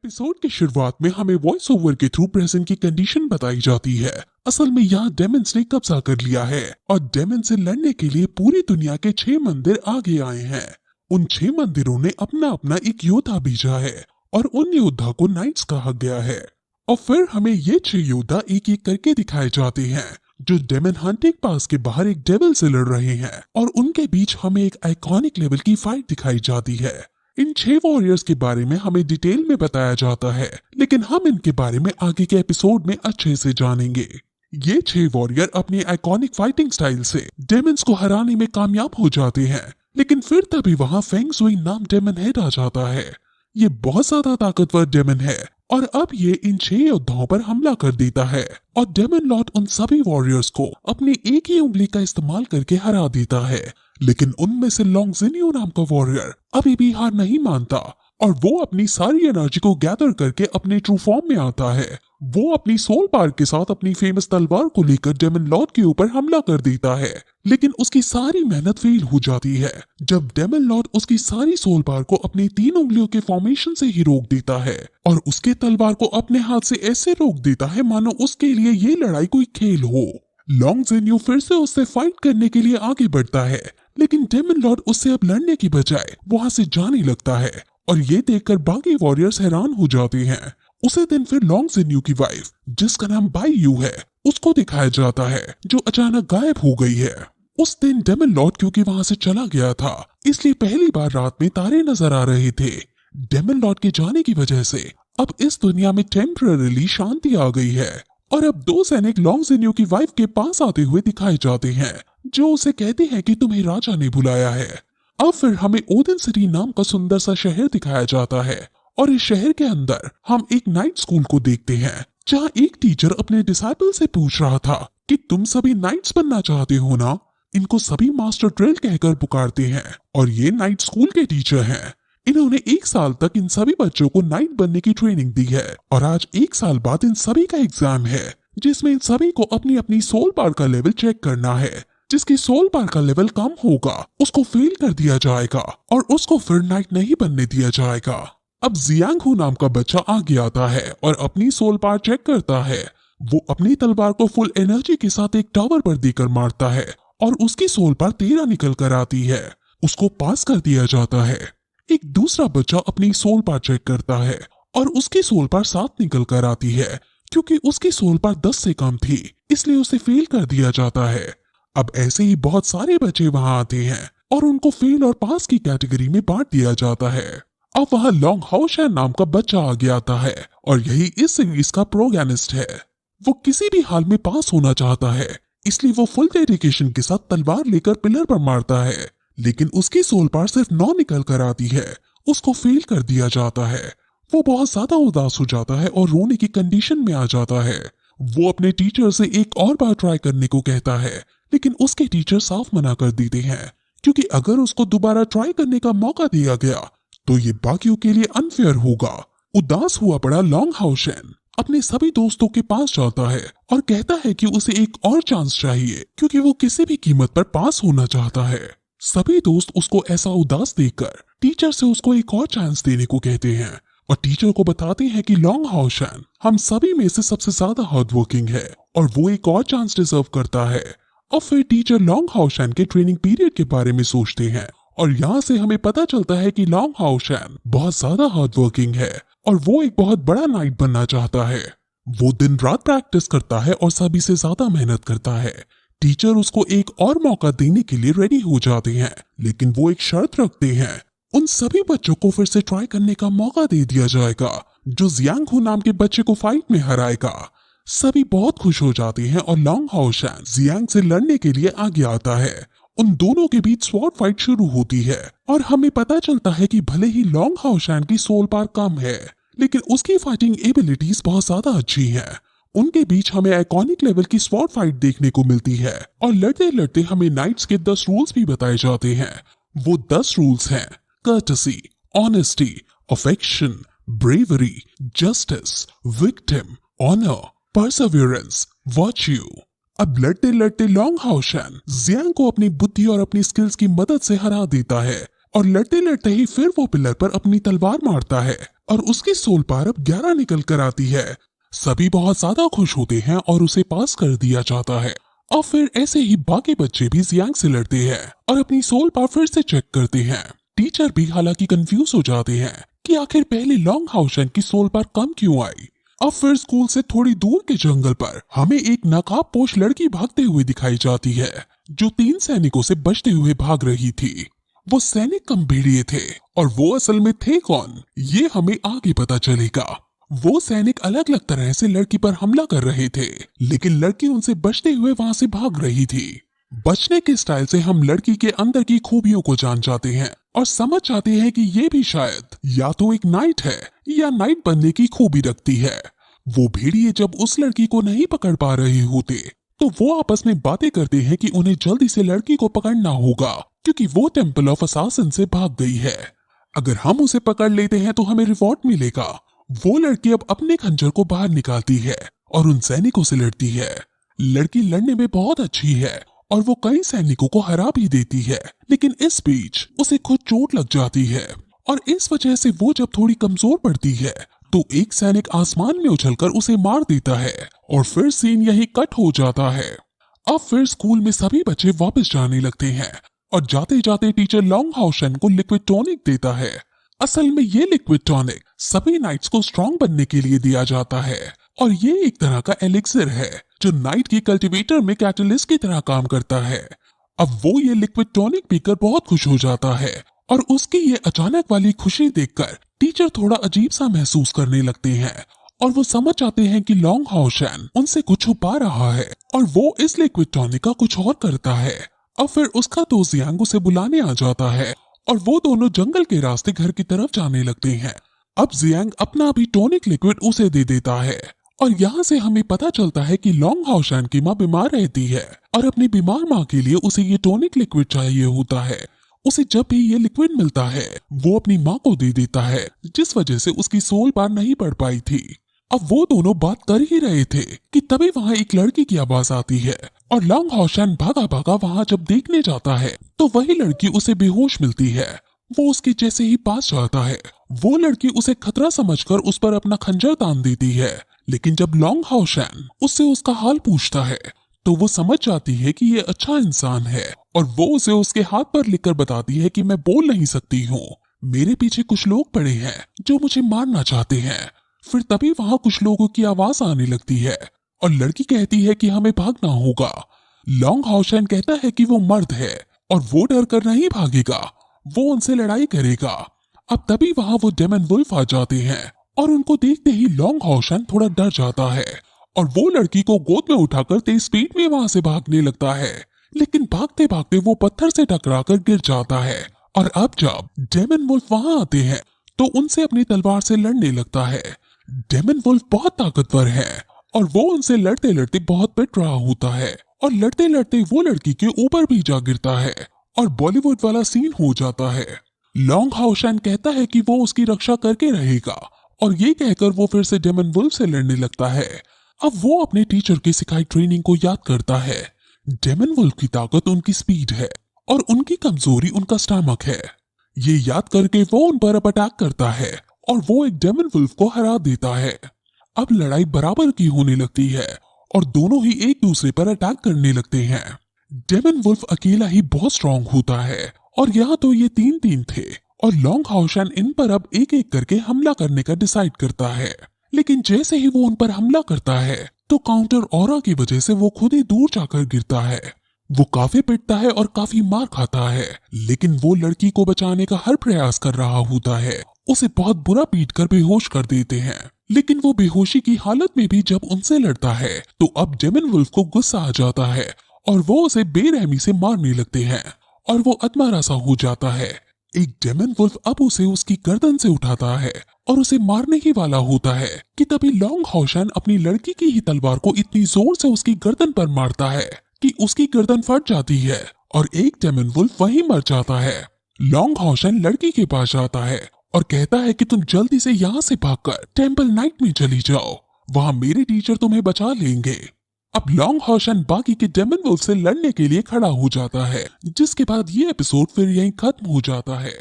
Episode की शुरुआत में हमें वॉइस ओवर के थ्रू प्रेजेंट की कंडीशन बताई जाती है। असल में यहाँ डेमन्स ने कब्जा कर लिया है और डेमन से लड़ने के लिए पूरी दुनिया के 6 मंदिर आगे आए हैं। उन 6 मंदिरों ने अपना अपना एक योद्धा भेजा है और उन योद्धा को नाइट्स कहा गया है। और फिर हमें ये 6 योद्धा एक एक करके दिखाए जाते हैं जो डेमन हंटिंग पास के बाहर एक डेविल से लड़ रहे हैं और उनके बीच हमें एक आइकॉनिक लेवल की फाइट दिखाई जाती है। इन 6 वॉरियर्स के बारे में हमें डिटेल में बताया जाता है, लेकिन हम इनके बारे में आगे के एपिसोड में अच्छे से जानेंगे। ये 6 वॉरियर अपनी आइकॉनिक फाइटिंग स्टाइल से डेमन्स को हराने में कामयाब हो जाते हैं, लेकिन फिर तभी वहाँ फेंग शुई नाम डेमन हेड आ जाता है। ये बहुत ज्यादा ताकतवर डेमन है और अब ये इन 6 योद्धाओं पर हमला कर देता है और डेमन लॉर्ड उन सभी वॉरियर्स को अपनी एक ही उंगली का इस्तेमाल करके हरा देता है। लेकिन उनमें से लॉन्ग जिनियो नाम का वॉरियर अभी भी हार नहीं मानता और वो अपनी सारी एनर्जी को गैदर करके अपने ट्रू फॉर्म में आता है। वो अपनी सोल पावर के साथ अपनी फेमस तलवार को लेकर डेमन लॉर्ड के ऊपर हमला कर देता है, लेकिन उसकी सारी मेहनत फेल हो जाती है जब डेमन लॉर्ड उसकी सारी सोल पावर को अपनी 3 उंगलियों के फॉर्मेशन से ही रोक देता है और उसके तलवार को अपने हाथ से ऐसे रोक देता है मानो उसके लिए ये लड़ाई कोई खेल हो। लॉन्ग जिनियो फिर से उससे फाइट करने के लिए आगे बढ़ता है, लेकिन डेमन लॉर्ड उससे अब लड़ने की बजाय वहां से जाने लगता है और ये देखकर बाकी वॉरियर्स हैरान हो जाते हैं। उसी दिन फिर लॉन्ग जिनियो की वाइफ, जिसका नाम बाई यू है, उसको दिखाया जाता है जो अचानक गायब हो गई है। उस दिन डेमन लॉर्ड क्योंकि वहां से चला गया था, इसलिए पहली बार रात में तारे नजर आ रहे थे। डेमन लॉर्ड के जाने की वजह से अब इस दुनिया में टेम्पररीली शांति आ गई है और अब 2 सैनिक लॉन्ग जिनियो की वाइफ के पास आते हुए दिखाए जाते हैं जो उसे कहते हैं कि तुम्हें राजा ने बुलाया है। अब फिर हमें ओडिन सिटी नाम का सुंदर सा शहर दिखाया जाता है और इस शहर के अंदर हम एक नाइट स्कूल को देखते हैं जहाँ एक टीचर अपने डिसाइपल से पूछ रहा था कि तुम सभी नाइट्स बनना चाहते हो ना। इनको सभी मास्टर ड्रिल कहकर पुकारते हैं और ये नाइट स्कूल के टीचर हैं। इन्होंने 1 साल तक इन सभी बच्चों को नाइट बनने की ट्रेनिंग दी है और आज 1 साल बाद इन सभी का एग्जाम है जिसमें इन सभी को अपनी अपनी सोल पावर का लेवल चेक करना है। जिसकी सोल पावर का लेवल कम होगा उसको फेल कर दिया जाएगा और उसको फिर नाइट नहीं बनने दिया जाएगा। अब जियांग हू नाम का बच्चा आगे आता है और अपनी सोल पावर चेक करता है। वो अपनी तलवार को फुल एनर्जी के साथ एक टावर पर देकर मारता है और उसकी सोल पावर 13 निकल कर आती है। उसको पास कर दिया जाता है। एक दूसरा बच्चा अपनी सोल पावर चेक करता है और उसकी सोल पावर 7 निकल कर आती है। क्योंकि उसकी सोल पावर 10 से कम थी, इसलिए उसे फेल कर दिया जाता है। अब ऐसे ही बहुत सारे बच्चे वहां आते हैं और उनको फेल और पास की कैटेगरी में बांट दिया जाता है। अब वहां लॉन्ग हाउशैन नाम का बच्चा आगे आता है और यही इस सीरीज का प्रोगैनिस्ट है। वो किसी भी हाल में पास होना चाहता है, इसलिए वो फुल डेडिकेशन के साथ तलवार लेकर पिलर पर मारता है, लेकिन उसकी सोल पावर सिर्फ 9 निकल कर आती है। उसको फेल कर दिया जाता है। वो बहुत ज्यादा उदास हो जाता है और रोने की कंडीशन में आ जाता है। वो अपने टीचर से एक और बार ट्राई करने को कहता है, लेकिन उसके टीचर साफ मना कर देते हैं क्योंकि अगर उसको दोबारा ट्राई करने का मौका दिया गया तो ये बाकियों के लिए अनफेयर होगा। उदास हुआ पड़ा लॉन्ग हाउशैन अपने सभी दोस्तों के पास जाता है और कहता है कि उसे एक और चांस चाहिए क्योंकि वो किसी भी कीमत पर पास होना चाहता है। सभी दोस्त उसको ऐसा उदास देखकर टीचर से उसको एक और चांस देने को कहते हैं और टीचर को बताते हैं कि लॉन्ग हाउशैन हम सभी में से सबसे ज्यादा हार्ड वर्किंग है और वो एक और चांस डिजर्व करता है। और फिर टीचर लॉन्ग हाउशैन के ट्रेनिंग पीरियड के बारे में सोचते हैं और यहाँ से हमें पता चलता है कि लॉन्ग हाउशैन बहुत ज्यादा हार्ड वर्किंग है और वो एक बहुत बड़ा नाइट बनना चाहता है। वो दिन रात प्रैक्टिस करता है और सभी से ज्यादा मेहनत करता है। टीचर उसको एक और मौका देने के लिए रेडी हो जाते हैं, लेकिन वो एक शर्त रखते हैं। उन सभी बच्चों को फिर से ट्राई करने का मौका दे दिया जाएगा जो जियांग हू नाम के बच्चे को फाइट में हराएगा। सभी बहुत खुश हो जाते हैं और लॉन्ग हाउशैन जियांग से लड़ने के लिए आगे आता है। उन दोनों के बीच स्वॉर्ड फाइट शुरू होती है और हमें पता चलता है कि भले ही लॉन्ग हाउशैन की सोल पावर कम है, लेकिन उसकी फाइटिंग एबिलिटीज बहुत ज्यादा अच्छी हैं। उनके बीच हमें आइकॉनिक लेवल की स्वॉर्ड फाइट देखने को मिलती है और लड़ते लड़ते हमें नाइट्स के 10 रूल्स भी बताए जाते हैं। वो 10 रूल्स हैं: courtesy, honesty, affection, bravery, justice, victim, honour, perseverance, virtue. अब लड़ते लड़ते लॉन्ग हाउशैन जियांग को अपनी बुद्धि और अपनी स्किल्स की मदद से हरा देता है और लड़ते लड़ते ही फिर वो पिलर पर अपनी तलवार मारता है और उसकी सोल पावर अब 11 निकल कर आती है। सभी बहुत ज्यादा खुश होते हैं और उसे पास कर दिया जाता है। और फिर ऐसे ही बाकी बच्चे भी जियांग से लड़ते हैं और अपनी सोल पावर फिर से चेक करते हैं। टीचर भी हालांकि कंफ्यूज हो जाते हैं कि आखिर पहले लॉन्ग हाउशन की सोल पावर कम क्यों आई। अब फिर स्कूल से थोड़ी दूर के जंगल पर हमें एक नकाबपोश लड़की भागते हुए दिखाई जाती है जो 3 सैनिकों से बचते हुए भाग रही थी। वो सैनिक कम भेड़िए थे और वो असल में थे कौन, ये हमें आगे पता चलेगा। वो सैनिक अलग अलग तरह से लड़की पर हमला कर रहे थे, लेकिन लड़की उनसे बचते हुए वहां से भाग रही थी। बचने के स्टाइल से हम लड़की के अंदर की खूबियों को जान जाते हैं और समझ जाते हैं कि ये भी शायद या तो एक नाइट है या नाइट बनने की खूबी रखती है। वो भेड़िए जब उस लड़की को नहीं पकड़ पा रहे होते तो वो आपस में बातें करते हैं कि उन्हें जल्दी से लड़की को पकड़ना होगा क्योंकि वो टेंपल ऑफ असासिन से भाग गई है। अगर हम उसे पकड़ लेते हैं तो हमें रिवॉर्ड मिलेगा। वो लड़की अब अपने खंजर को बाहर निकालती है और उन सैनिकों से लड़ती है। लड़की लड़ने में बहुत अच्छी है और वो कई सैनिकों को हरा भी देती है, लेकिन इस बीच उसे खुद चोट लग जाती है और इस वजह से वो जब थोड़ी कमजोर पड़ती है तो एक सैनिक आसमान में उछलकर उसे मार देता है और फिर सीन यही कट हो जाता है। अब फिर स्कूल में सभी बच्चे वापस जाने लगते हैं और जाते जाते टीचर लॉन्ग हाउशन को लिक्विड टॉनिक देता है। असल में ये लिक्विड टॉनिक सभी नाइट्स को स्ट्रॉन्ग बनने के लिए दिया जाता है और ये एक तरह का एलिक्सिर है जो नाइट की कल्टीवेटर में कैटलिस्ट की तरह काम करता है। अब वो ये लिक्विड टॉनिक पीकर बहुत खुश हो जाता है और उसकी ये अचानक वाली खुशी देखकर टीचर थोड़ा अजीब सा महसूस करने लगते हैं और वो समझ जाते हैं कि लॉन्ग हाउशन उनसे कुछ छुपा रहा है और वो इस लिक्विड टॉनिक का कुछ और करता है। अब फिर उसका दोस्त जियांग उसे बुलाने आ जाता है और वो दोनों जंगल के रास्ते घर की तरफ जाने लगते हैं। अब जियांग अपना भी टॉनिक लिक्विड उसे दे देता है और यहाँ से हमें पता चलता है कि लॉन्ग हाउशन की माँ बीमार रहती है और अपनी बीमार माँ के लिए उसे ये टॉनिक लिक्विड चाहिए होता है। उसे जब भी ये लिक्विड मिलता है वो अपनी माँ को दे देता है, जिस वजह से उसकी सोल पार नहीं पड़ पाई थी। अब वो दोनों बात कर ही रहे थे कि तभी वहाँ एक लड़की की आवाज आती है और लॉन्ग हाउशन भागा भागा वहाँ जब देखने जाता है तो वही लड़की उसे बेहोश मिलती है। वो उसके जैसे ही पास जाता है वो लड़की उसे खतरा समझकर उस पर अपना खंजर तान देती है, लेकिन जब लॉन्ग हाउशन उससे उसका हाल पूछता है तो वो समझ जाती है कि ये अच्छा इंसान है और वो उसे उसके हाथ पर लिखकर बताती है कि मैं बोल नहीं सकती हूँ, मेरे पीछे कुछ लोग पड़े हैं जो मुझे मारना चाहते हैं। फिर तभी वहाँ कुछ लोगों की आवाज आने लगती है और लड़की कहती है कि हमें भागना होगा। लॉन्ग हाउशन कहता है कि वो मर्द है और वो डर कर नहीं भागेगा, वो उनसे लड़ाई करेगा। अब तभी वहाँ वो डेमन वुल्फ आ जाते हैं और उनको देखते ही लॉन्ग हाउशन थोड़ा डर जाता है और वो लड़की को गोद में उठाकर तेज स्पीड में वहां से भागने लगता है, लेकिन भागते भागते वो पत्थर से टकराकर गिर जाता है। और अब जब डेमन वुल्फ वहां आते हैं तो उनसे अपनी तलवार से लड़ने लगता है। डेमन वुल्फ बहुत ताकतवर है और वो उनसे लड़ते लड़ते बहुत पिट रहा होता है और लड़ते लड़ते वो लड़की के ऊपर भी जा गिरता है और बॉलीवुड वाला सीन हो जाता है। लॉन्ग हाउशन कहता है कि वो उसकी रक्षा करके रहेगा और ये कहकर वो फिर से डेमन वुल्फ से लड़ने लगता है। अब वो अपने टीचर की सिखाई ट्रेनिंग को याद करता है। डेमन वुल्फ की ताकत उनकी स्पीड है और उनकी कमजोरी उनका स्टमक है। ये याद करके वो उन पर अब अटैक करता है और वो एक डेमन वुल्फ को हरा देता है। अब लड़ाई बराबर की होने लगती है और दोनों ही एक दूसरे पर अटैक करने लगते हैं। डेमन वुल्फ अकेला ही बहुत स्ट्रांग होता है और यहाँ तो ये 3-3 थे और लॉन्ग हाउशन इन पर अब एक एक करके हमला करने का डिसाइड करता है, लेकिन जैसे ही वो उन पर हमला करता है तो काउंटर ऑरा की वजह से वो खुद ही दूर जाकर गिरता है। वो काफी पिटता है और काफी मार खाता है, लेकिन वो लड़की को बचाने का हर प्रयास कर रहा होता है। उसे बहुत बुरा पीटकर बेहोश कर देते हैं, लेकिन वो बेहोशी की हालत में भी जब उनसे लड़ता है तो अब डेमन वुल्फ को गुस्सा आ जाता है और वो उसे बेरहमी से मारने लगते हैं और वो अधमरा सा हो जाता है। एक डेमन वुल्फ अब उसे उसकी गर्दन से उठाता है और उसे मारने ही वाला होता है कि तभी लॉन्ग हाउशन अपनी लड़की की ही तलवार को इतनी जोर से उसकी गर्दन पर मारता है कि उसकी गर्दन फट जाती है और एक डेमन वुल्फ वहीं मर जाता है। लॉन्ग हाउशन लड़की के पास जाता है और कहता है कि तुम जल्दी से यहाँ से भागकर टेंपल नाइट में चली जाओ, वहाँ मेरे टीचर तुम्हें बचा लेंगे। अब लॉन्ग हाउशन बाकी के डेमन वुल्फ से लड़ने के लिए खड़ा हो जाता है, जिसके बाद ये एपिसोड फिर यहीं खत्म हो जाता है।